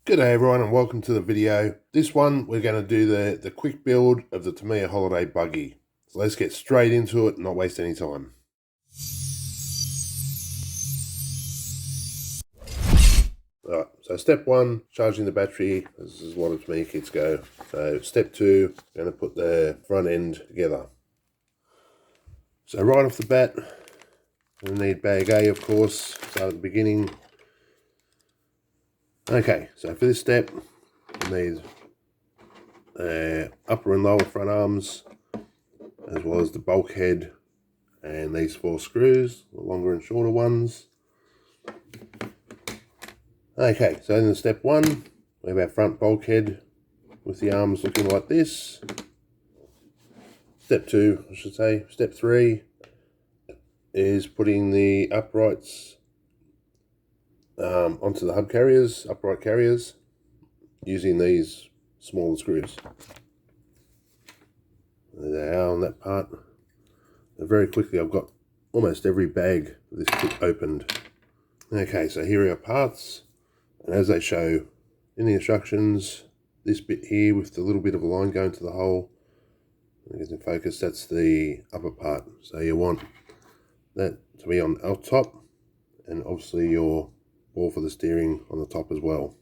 Good day everyone and welcome to the video. This one we're going to do the quick build of the Tamiya holiday buggy. So let's get straight into it and not waste any time. Alright, so step one, charging the battery. This is what it's Tamiya kits go. So step two, going to put the front end together. So right off the bat, we'll need bag A of course, start at the beginning. Okay, so for this step, we'll need upper and lower front arms, as well as the bulkhead and these 4 screws, the longer and shorter ones. Okay, so in step one, we have our front bulkhead with the arms looking like this. Step two, I should say. Step three is putting the uprights onto the hub carriers, upright carriers, using these smaller screws. There they are on that part. And very quickly, I've got almost every bag of this kit opened. Okay, so here are our parts, and as they show in the instructions, this bit here with the little bit of a line going to the hole, I guess in focus, that's the upper part. So you want that to be on top, and obviously your ball for the steering on the top as well.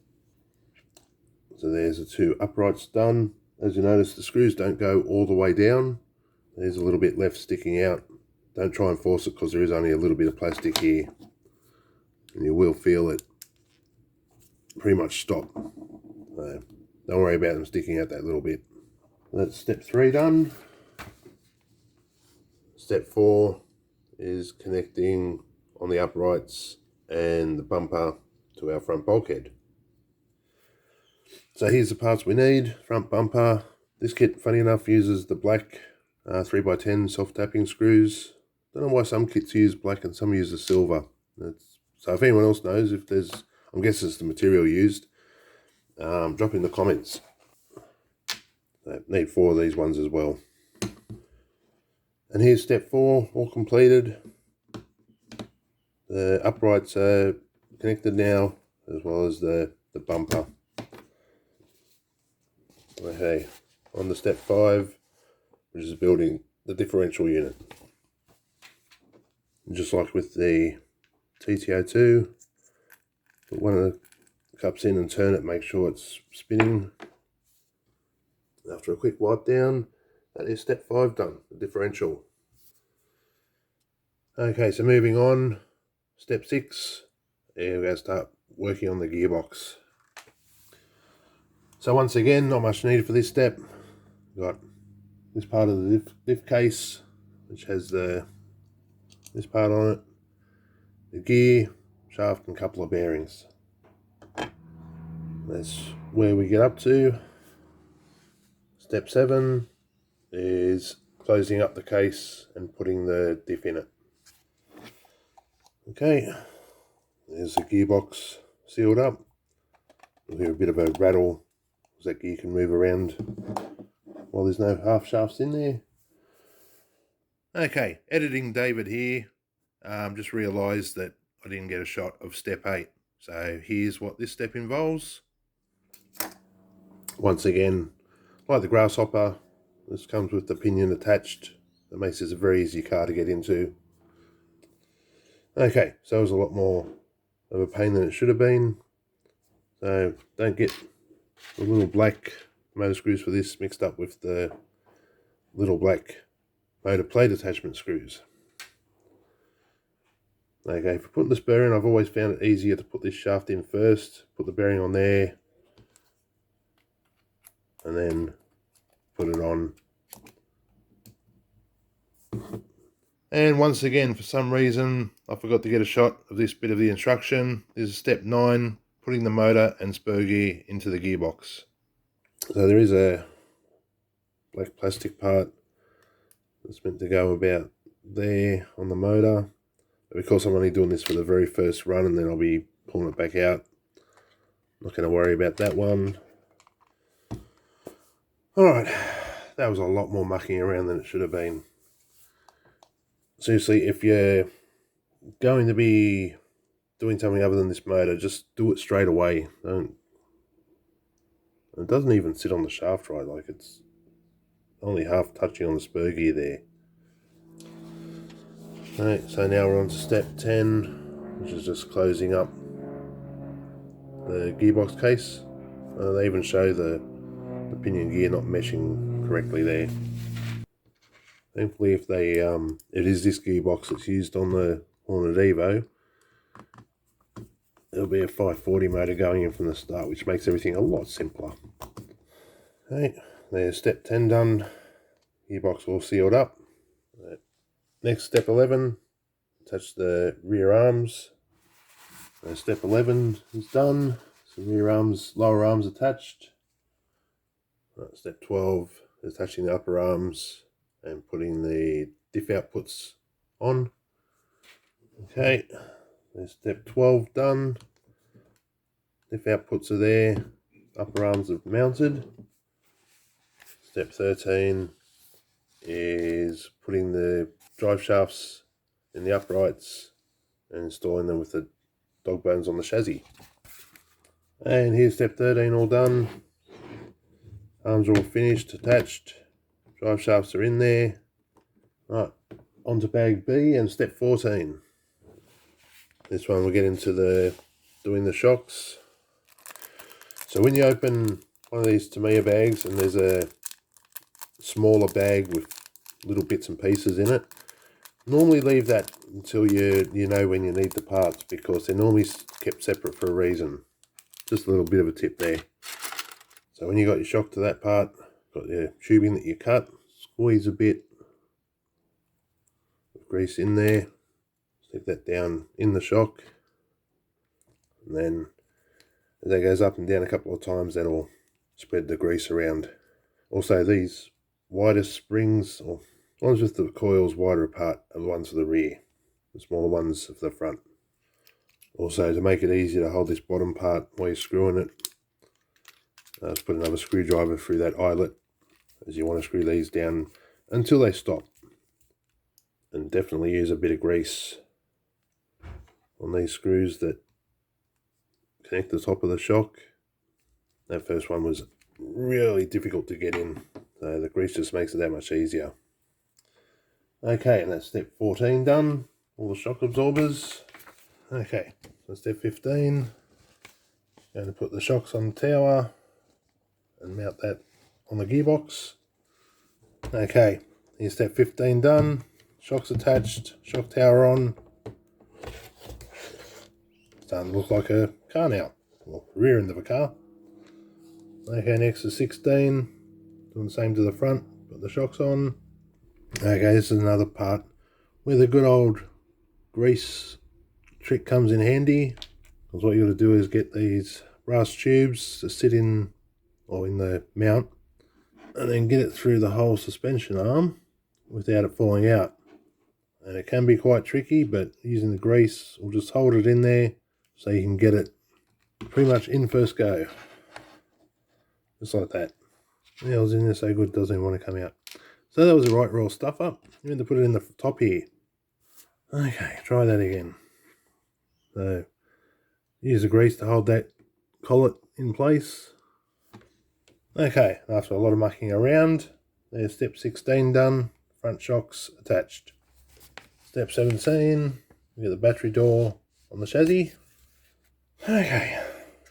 So there's the 2 uprights done. As you notice, the screws don't go all the way down. There's a little bit left sticking out. Don't try and force it because there is only a little bit of plastic here, and you will feel it pretty much stop. So don't worry about them sticking out that little bit. That's step 3 done. Step 4 is connecting on the uprights and the bumper to our front bulkhead. So here's the parts we need. Front bumper. This kit, funny enough, uses the black 3x10 soft tapping screws. Don't know why some kits use black and some use the silver. So if anyone else knows, if there's, I'm guessing it's the material used, drop in the comments. I need 4 of these ones as well. And here's step 4, all completed. The uprights are connected now, as well as the bumper. Okay, on to step 5, which is building the differential unit. And just like with the TTO2, put one of the cups in and turn it, make sure it's spinning. After a quick wipe down, that is step 5 done, the differential. Okay, so moving on, step 6, we're going to start working on the gearbox. So once again, not much needed for this step. We've got this part of the lift case, which has this part on it, the gear, shaft and a couple of bearings. That's where we get up to. Step 7 is closing up the case and putting the diff in it. Okay, there's the gearbox sealed up. You'll hear a bit of a rattle as that gear can move around while there's no half shafts in there. Okay, editing David here. Just realised that I didn't get a shot of step 8. So here's what this step involves. Once again, like the grasshopper, this comes with the pinion attached. That makes this a very easy car to get into. Okay, so it was a lot more of a pain than it should have been. So don't get the little black motor screws for this mixed up with the little black motor plate attachment screws. Okay, for putting the spur in, I've always found it easier to put this shaft in first, put the bearing on there, and then put it on. And once again, for some reason, I forgot to get a shot of this bit of the instruction. This is step 9, putting the motor and spur gear into the gearbox. So there is a black plastic part that's meant to go about there on the motor. But because I'm only doing this for the very first run and then I'll be pulling it back out, I'm not going to worry about that one. Alright, that was a lot more mucking around than it should have been. Seriously, if you're going to be doing something other than this motor, just do it straight away. Don't And it doesn't even sit on the shaft right, like it's only half touching on the spur gear there. Right, so now we're on to step 10, which is just closing up the gearbox case. They even show the pinion gear not meshing correctly there. Thankfully, if they it is this gearbox that's used on the Hornet Evo, there'll be a 540 motor going in from the start, which makes everything a lot simpler. Okay, there's step 10 done. Gearbox all sealed up. Next, step 11, attach the rear arms. Step 11 is done. Some rear arms, lower arms attached. Step 12 is attaching the upper arms and putting the diff outputs on. Okay, there's step 12 done. Diff outputs are there, upper arms are mounted. Step 13 is putting the drive shafts in the uprights and installing them with the dog bones on the chassis. And here's step 13 all done. Arms are all finished, attached. Drive shafts are in there. Right, on to bag B and step 14. This one we'll get into doing the shocks. So when you open one of these Tamiya bags and there's a smaller bag with little bits and pieces in it, normally leave that until you know when you need the parts, because they're normally kept separate for a reason. Just a little bit of a tip there. So when you got your shock to that part, got your tubing that you cut, squeeze a bit of grease in there, stick that down in the shock, and then as that goes up and down a couple of times, that'll spread the grease around. Also, these wider springs, or ones with the coils wider apart, are the ones for the rear, the smaller ones for the front. Also, to make it easier to hold this bottom part while you're screwing it, just put another screwdriver through that eyelet, as you want to screw these down until they stop. And definitely use a bit of grease on these screws that connect the top of the shock. That first one was really difficult to get in, so the grease just makes it that much easier. Okay, and that's step 14 done, all the shock absorbers. Okay, so step 15, going to put the shocks on the tower and mount that on the gearbox. Okay, here's step 15 done, shocks attached, shock tower on. Starting to look like a car now, or rear end of a car. Okay, next is 16, doing the same to the front, put the shocks on. Okay, this is another part where the good old grease trick comes in handy, because what you got to do is get these brass tubes to sit in, or in the mount, and then get it through the whole suspension arm without it falling out. And it can be quite tricky, but using the grease will just hold it in there so you can get it pretty much in first go. Just like that. Yeah, it was in there so good it doesn't even want to come out. So that was the right roll stuff up. You need to put it in the top here. Okay, try that again. So use the grease to hold that collet in place. Okay, after a lot of mucking around, there's step 16 done, front shocks attached. Step 17, we get the battery door on the chassis. Okay,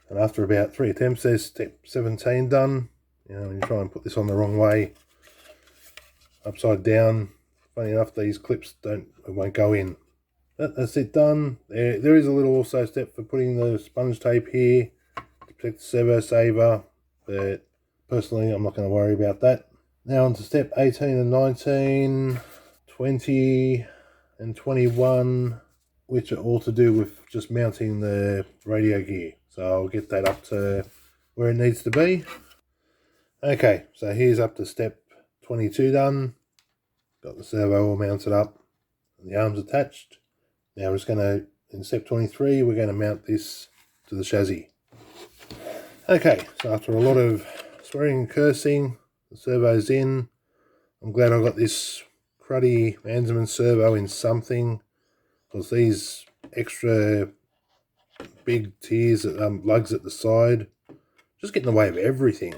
and after about 3 attempts, there's step 17 done. You know, when you try and put this on the wrong way, upside down, funny enough, these clips won't go in. That's it done. There is a little also step for putting the sponge tape here to protect the servo saver, but personally I'm not going to worry about that. Now on to step 18 and 19, 20 and 21, which are all to do with just mounting the radio gear. So I'll get that up to where it needs to be. Okay, so here's up to step 22 done. Got the servo all mounted up and the arms attached. Now we're just going to, in step 23, we're going to mount this to the chassis. Okay, so after a lot of swearing and cursing, the servo's in. I'm glad I got this cruddy Ansman servo in something, because these extra big tiers, lugs at the side, just get in the way of everything.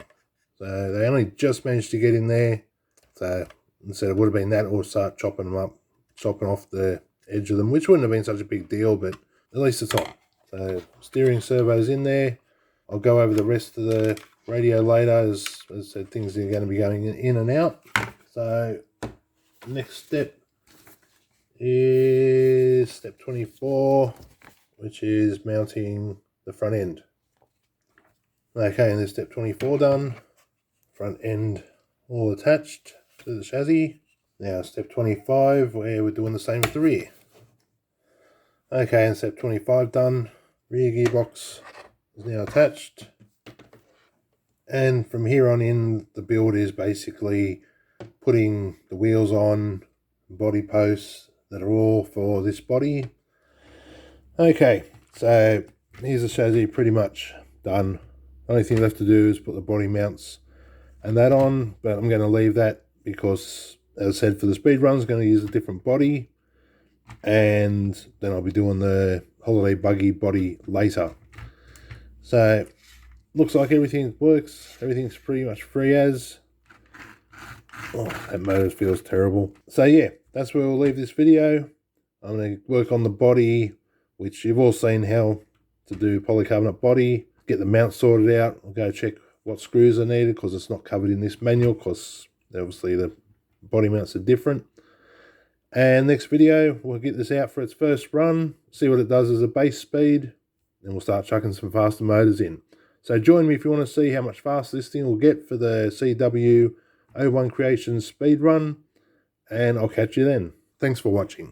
So they only just managed to get in there. So instead it would have been that, or start chopping them up, chopping off the edge of them, which wouldn't have been such a big deal, but at least it's on. So steering servo's in there. I'll go over the rest of the radio later, as I said, things are going to be going in and out. So next step is step 24, which is mounting the front end. Okay, and there's step 24 done. Front end all attached to the chassis. Now step 25, where we're doing the same with the rear. Okay, and step 25 done. Rear gearbox is now attached. And from here on in, the build is basically putting the wheels on, body posts that are all for this body. Okay, so here's the chassis pretty much done. Only thing left to do is put the body mounts and that on, but I'm going to leave that because, as I said, for the speed runs, I'm going to use a different body, and then I'll be doing the holiday buggy body later. So looks like everything works. Everything's pretty much free as. Oh, that motor feels terrible. So yeah, that's where we'll leave this video. I'm going to work on the body, which you've all seen how to do polycarbonate body. Get the mount sorted out. I'll go check what screws are needed because it's not covered in this manual, because obviously the body mounts are different. And next video, we'll get this out for its first run, see what it does as a base speed, and we'll start chucking some faster motors in. So join me if you want to see how much faster this thing will get for the CW01 Creations speed run, and I'll catch you then. Thanks for watching.